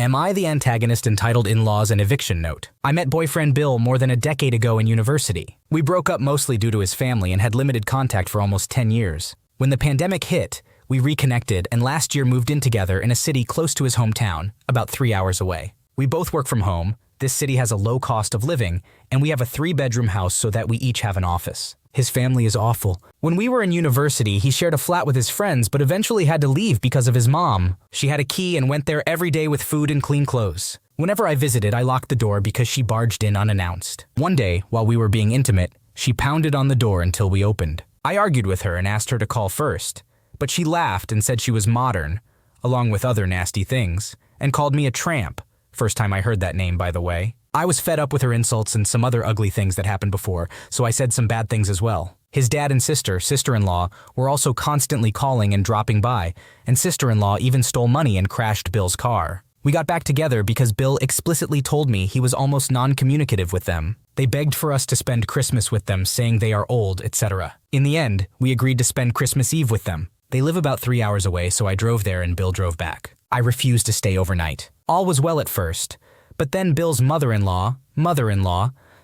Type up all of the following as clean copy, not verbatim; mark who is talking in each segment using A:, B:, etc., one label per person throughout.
A: Am I the antagonist entitled In-Laws and Eviction Note? I met boyfriend Bill more than a decade ago in university. We broke up mostly due to his family and had limited contact for almost 10 years. When the pandemic hit, we reconnected and last year moved in together in a city close to his hometown, about 3 hours away. We both work from home, this city has a low cost of living, and we have a 3-bedroom house so that we each have an office. His family is awful. When we were in university, he shared a flat with his friends but eventually had to leave because of his mom. She had a key and went there every day with food and clean clothes. Whenever I visited, I locked the door because she barged in unannounced. One day, while we were being intimate, she pounded on the door until we opened. I argued with her and asked her to call first, but she laughed and said she was modern, along with other nasty things, and called me a tramp. First time I heard that name, by the way. I was fed up with her insults and some other ugly things that happened before, so I said some bad things as well. His dad and sister-in-law, were also constantly calling and dropping by, and sister-in-law even stole money and crashed Bill's car. We got back together because Bill explicitly told me he was almost non-communicative with them. They begged for us to spend Christmas with them, saying they are old, etc. In the end, we agreed to spend Christmas Eve with them. They live about 3 hours away, so I drove there and Bill drove back. I refused to stay overnight. All was well at first. But then Bill's mother-in-law,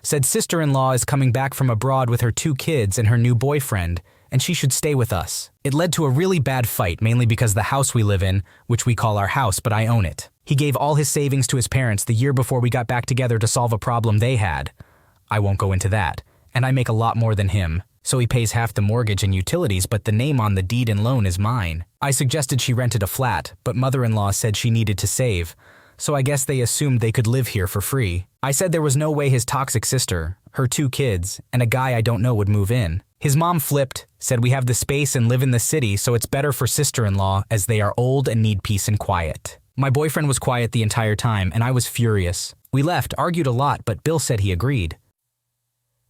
A: said sister-in-law is coming back from abroad with her 2 kids and her new boyfriend, and she should stay with us. It led to a really bad fight, mainly because the house we live in, which we call our house, but I own it. He gave all his savings to his parents the year before we got back together to solve a problem they had. I won't go into that. And I make a lot more than him, so he pays half the mortgage and utilities, but the name on the deed and loan is mine. I suggested she rented a flat, but mother-in-law said she needed to save. So I guess they assumed they could live here for free. I said there was no way his toxic sister, her 2 kids, and a guy I don't know would move in. His mom flipped, said we have the space and live in the city, so it's better for sister-in-law as they are old and need peace and quiet. My boyfriend was quiet the entire time, and I was furious. We left, argued a lot, but Bill said he agreed.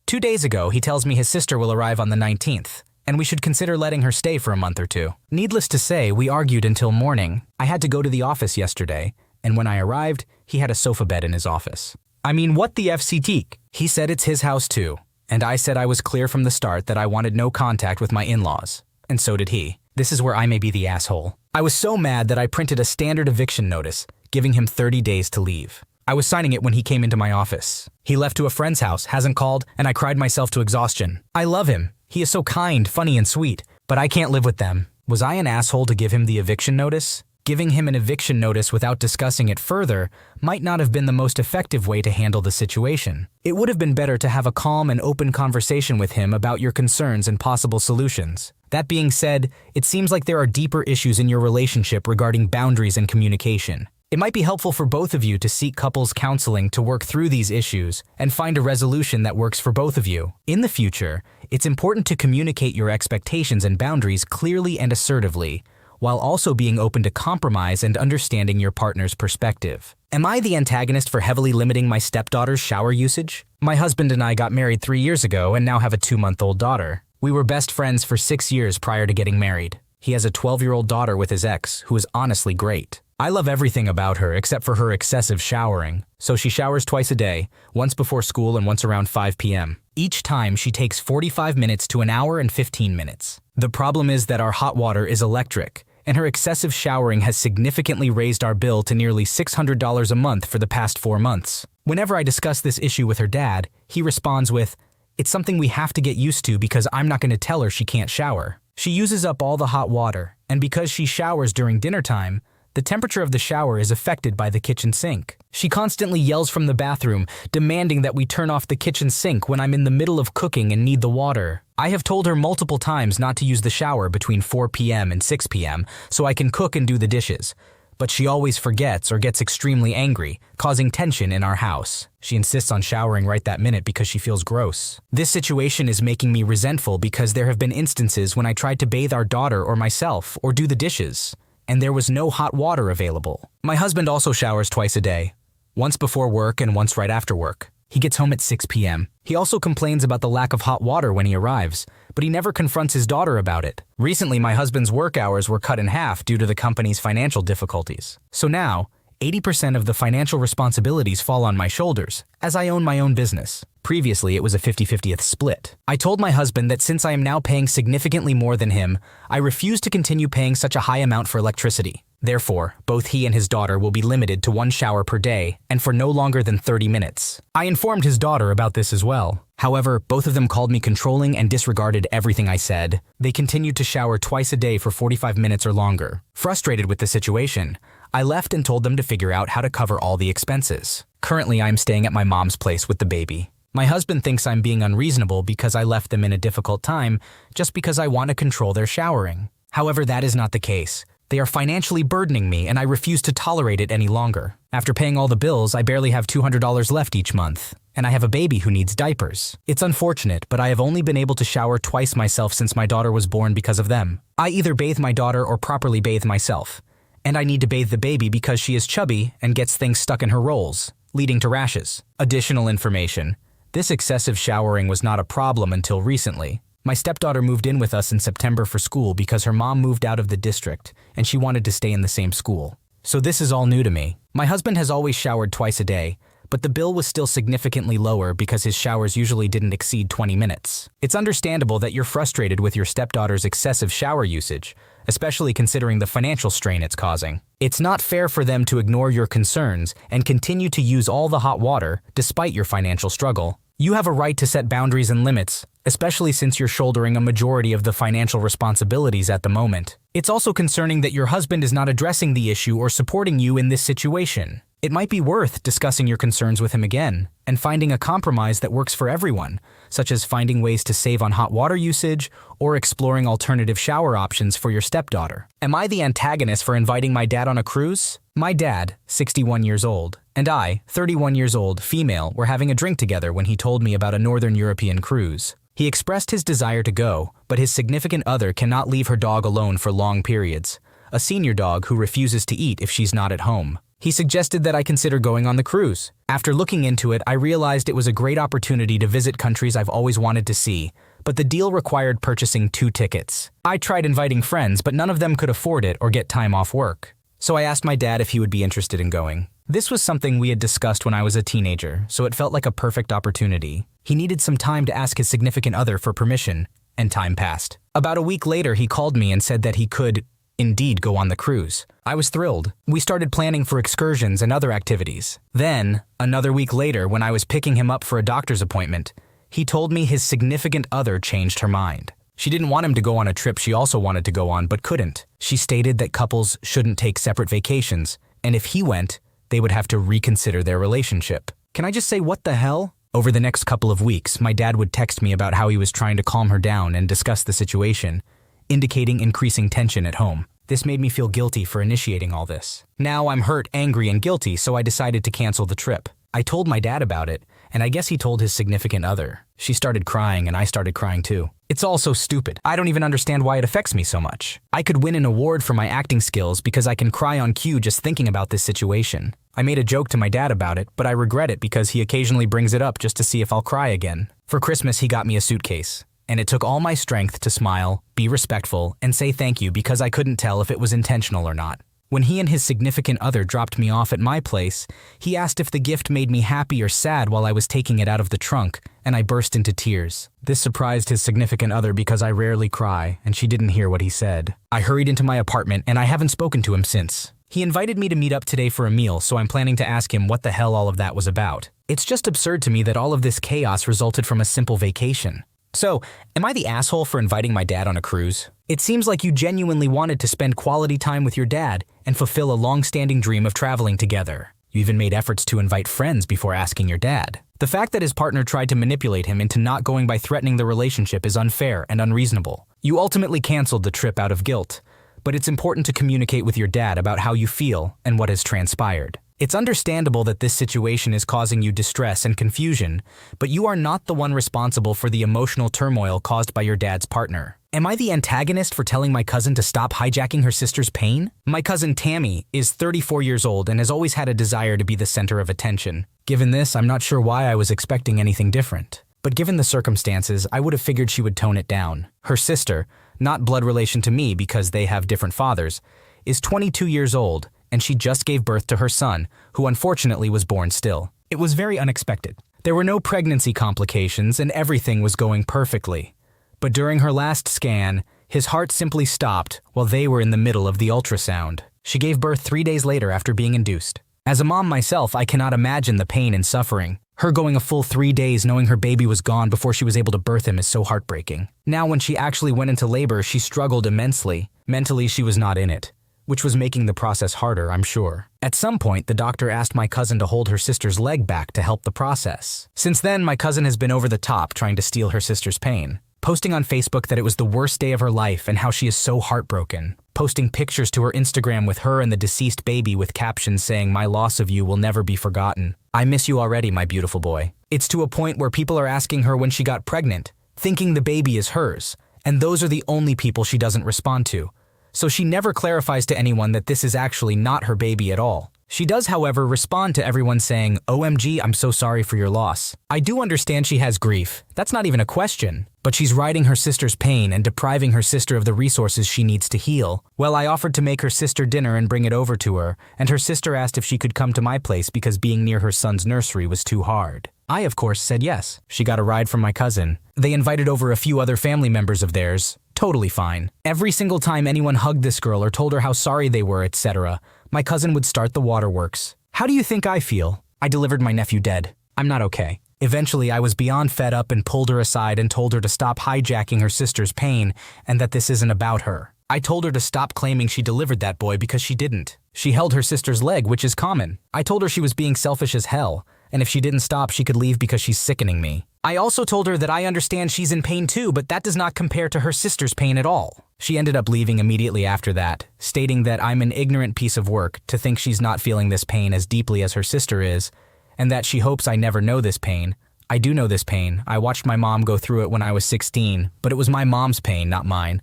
A: 2 days ago, he tells me his sister will arrive on the 19th, and we should consider letting her stay for a month or 2. Needless to say, we argued until morning. I had to go to the office yesterday, and when I arrived, he had a sofa bed in his office. I mean, what the FCT? He said it's his house too, and I said I was clear from the start that I wanted no contact with my in-laws, and so did he. This is where I may be the asshole. I was so mad that I printed a standard eviction notice, giving him 30 days to leave. I was signing it when he came into my office. He left to a friend's house, hasn't called, and I cried myself to exhaustion. I love him. He is so kind, funny, and sweet, but I can't live with them. Was I an asshole to give him the eviction notice? Giving him an eviction notice without discussing it further might not have been the most effective way to handle the situation. It would have been better to have a calm and open conversation with him about your concerns and possible solutions. That being said, it seems like there are deeper issues in your relationship regarding boundaries and communication. It might be helpful for both of you to seek couples counseling to work through these issues and find a resolution that works for both of you. In the future, it's important to communicate your expectations and boundaries clearly and assertively, while also being open to compromise and understanding your partner's perspective. Am I the antagonist for heavily limiting my stepdaughter's shower usage? My husband and I got married 3 years ago and now have a 2-month-old daughter. We were best friends for 6 years prior to getting married. He has a 12-year-old daughter with his ex, who is honestly great. I love everything about her except for her excessive showering. So she showers twice a day, once before school and once around 5 p.m. Each time she takes 45 minutes to an hour and 15 minutes. The problem is that our hot water is electric, and her excessive showering has significantly raised our bill to nearly $600 a month for the past 4 months. Whenever I discuss this issue with her dad, he responds with, "It's something we have to get used to because I'm not going to tell her she can't shower." She uses up all the hot water, and because she showers during dinner time, the temperature of the shower is affected by the kitchen sink. She constantly yells from the bathroom, demanding that we turn off the kitchen sink when I'm in the middle of cooking and need the water. I have told her multiple times not to use the shower between 4 p.m. and 6 p.m. so I can cook and do the dishes, but she always forgets or gets extremely angry, causing tension in our house. She insists on showering right that minute because she feels gross. This situation is making me resentful because there have been instances when I tried to bathe our daughter or myself or do the dishes, and there was no hot water available. My husband also showers twice a day, once before work and once right after work. He gets home at 6 p.m. He also complains about the lack of hot water when he arrives, but he never confronts his daughter about it. Recently, my husband's work hours were cut in half due to the company's financial difficulties. So now, 80% of the financial responsibilities fall on my shoulders, as I own my own business. Previously, it was a 50-50th split. I told my husband that since I am now paying significantly more than him, I refuse to continue paying such a high amount for electricity. Therefore, both he and his daughter will be limited to one shower per day and for no longer than 30 minutes. I informed his daughter about this as well. However, both of them called me controlling and disregarded everything I said. They continued to shower twice a day for 45 minutes or longer. Frustrated with the situation, I left and told them to figure out how to cover all the expenses. Currently, I am staying at my mom's place with the baby. My husband thinks I'm being unreasonable because I left them in a difficult time just because I want to control their showering. However, that is not the case. They are financially burdening me and I refuse to tolerate it any longer. After paying all the bills, I barely have $200 left each month. And I have a baby who needs diapers. It's unfortunate, but I have only been able to shower twice myself since my daughter was born because of them. I either bathe my daughter or properly bathe myself. And I need to bathe the baby because she is chubby and gets things stuck in her rolls, leading to rashes. Additional information. This excessive showering was not a problem until recently. My stepdaughter moved in with us in September for school because her mom moved out of the district and she wanted to stay in the same school. So this is all new to me. My husband has always showered twice a day, but the bill was still significantly lower because his showers usually didn't exceed 20 minutes. It's understandable that you're frustrated with your stepdaughter's excessive shower usage, especially considering the financial strain it's causing. It's not fair for them to ignore your concerns and continue to use all the hot water despite your financial struggle. You have a right to set boundaries and limits, especially since you're shouldering a majority of the financial responsibilities at the moment. It's also concerning that your husband is not addressing the issue or supporting you in this situation. It might be worth discussing your concerns with him again and finding a compromise that works for everyone, such as finding ways to save on hot water usage or exploring alternative shower options for your stepdaughter. Am I the antagonist for inviting my dad on a cruise? My dad, 61 years old, and I, 31 years old, female, were having a drink together when he told me about a Northern European cruise. He expressed his desire to go, but his significant other cannot leave her dog alone for long periods, a senior dog who refuses to eat if she's not at home. He suggested that I consider going on the cruise. After looking into it, I realized it was a great opportunity to visit countries I've always wanted to see, but the deal required purchasing 2 tickets. I tried inviting friends, but none of them could afford it or get time off work. So I asked my dad if he would be interested in going. This was something we had discussed when I was a teenager, so it felt like a perfect opportunity. He needed some time to ask his significant other for permission, and time passed. About a week later, he called me and said that he could indeed go on the cruise. I was thrilled. We started planning for excursions and other activities. Then, another week later, when I was picking him up for a doctor's appointment, he told me his significant other changed her mind. She didn't want him to go on a trip she also wanted to go on but couldn't. She stated that couples shouldn't take separate vacations, and if he went, they would have to reconsider their relationship. Can I just say what the hell? Over the next couple of weeks, my dad would text me about how he was trying to calm her down and discuss the situation, indicating increasing tension at home. This made me feel guilty for initiating all this. Now I'm hurt, angry, and guilty, so I decided to cancel the trip. I told my dad about it, and I guess he told his significant other. She started crying, and I started crying too. It's all so stupid. I don't even understand why it affects me so much. I could win an award for my acting skills because I can cry on cue just thinking about this situation. I made a joke to my dad about it, but I regret it because he occasionally brings it up just to see if I'll cry again. For Christmas, he got me a suitcase. And it took all my strength to smile, be respectful, and say thank you because I couldn't tell if it was intentional or not. When he and his significant other dropped me off at my place, he asked if the gift made me happy or sad while I was taking it out of the trunk, and I burst into tears. This surprised his significant other because I rarely cry, and she didn't hear what he said. I hurried into my apartment, and I haven't spoken to him since. He invited me to meet up today for a meal, so I'm planning to ask him what the hell all of that was about. It's just absurd to me that all of this chaos resulted from a simple vacation. So, am I the asshole for inviting my dad on a cruise? It seems like you genuinely wanted to spend quality time with your dad and fulfill a long-standing dream of traveling together. You even made efforts to invite friends before asking your dad. The fact that his partner tried to manipulate him into not going by threatening the relationship is unfair and unreasonable. You ultimately canceled the trip out of guilt, but it's important to communicate with your dad about how you feel and what has transpired. It's understandable that this situation is causing you distress and confusion, but you are not the one responsible for the emotional turmoil caused by your dad's partner. Am I the antagonist for telling my cousin to stop hijacking her sister's pain? My cousin Tammy is 34 years old and has always had a desire to be the center of attention. Given this, I'm not sure why I was expecting anything different. But given the circumstances, I would have figured she would tone it down. Her sister, not blood relation to me because they have different fathers, is 22 years old, and she just gave birth to her son, who unfortunately was born still. It was very unexpected. There were no pregnancy complications and everything was going perfectly. But during her last scan, his heart simply stopped while they were in the middle of the ultrasound. She gave birth 3 days later after being induced. As a mom myself, I cannot imagine the pain and suffering. Her going a full 3 days knowing her baby was gone before she was able to birth him is so heartbreaking. Now, when she actually went into labor, she struggled immensely. Mentally, she was not in it, which was making the process harder, I'm sure. At some point, the doctor asked my cousin to hold her sister's leg back to help the process. Since then, my cousin has been over the top trying to steal her sister's pain, posting on Facebook that it was the worst day of her life and how she is so heartbroken, posting pictures to her Instagram with her and the deceased baby with captions saying, "My loss of you will never be forgotten. I miss you already, my beautiful boy." It's to a point where people are asking her when she got pregnant, thinking the baby is hers, and those are the only people she doesn't respond to. So she never clarifies to anyone that this is actually not her baby at all. She does, however, respond to everyone saying, "OMG, I'm so sorry for your loss." I do understand she has grief. That's not even a question. But she's riding her sister's pain and depriving her sister of the resources she needs to heal. Well, I offered to make her sister dinner and bring it over to her, and her sister asked if she could come to my place because being near her son's nursery was too hard. I, of course, said yes. She got a ride from my cousin. They invited over a few other family members of theirs. Totally fine. Every single time anyone hugged this girl or told her how sorry they were, etc., my cousin would start the waterworks. How do you think I feel? I delivered my nephew dead. I'm not okay. Eventually, I was beyond fed up and pulled her aside and told her to stop hijacking her sister's pain and that this isn't about her. I told her to stop claiming she delivered that boy because she didn't. She held her sister's leg, which is common. I told her she was being selfish as hell, and if she didn't stop, she could leave because she's sickening me. I also told her that I understand she's in pain too, but that does not compare to her sister's pain at all. She ended up leaving immediately after that, stating that I'm an ignorant piece of work to think she's not feeling this pain as deeply as her sister is, and that she hopes I never know this pain. I do know this pain. I watched my mom go through it when I was 16, but it was my mom's pain, not mine.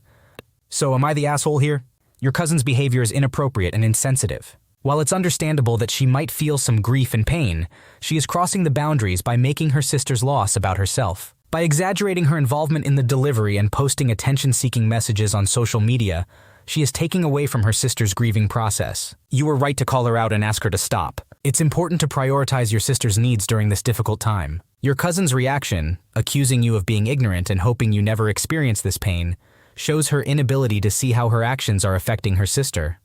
A: So am I the asshole here? Your cousin's behavior is inappropriate and insensitive. While it's understandable that she might feel some grief and pain, she is crossing the boundaries by making her sister's loss about herself. By exaggerating her involvement in the delivery and posting attention-seeking messages on social media, she is taking away from her sister's grieving process. You were right to call her out and ask her to stop. It's important to prioritize your sister's needs during this difficult time. Your cousin's reaction, accusing you of being ignorant and hoping you never experience this pain, shows her inability to see how her actions are affecting her sister.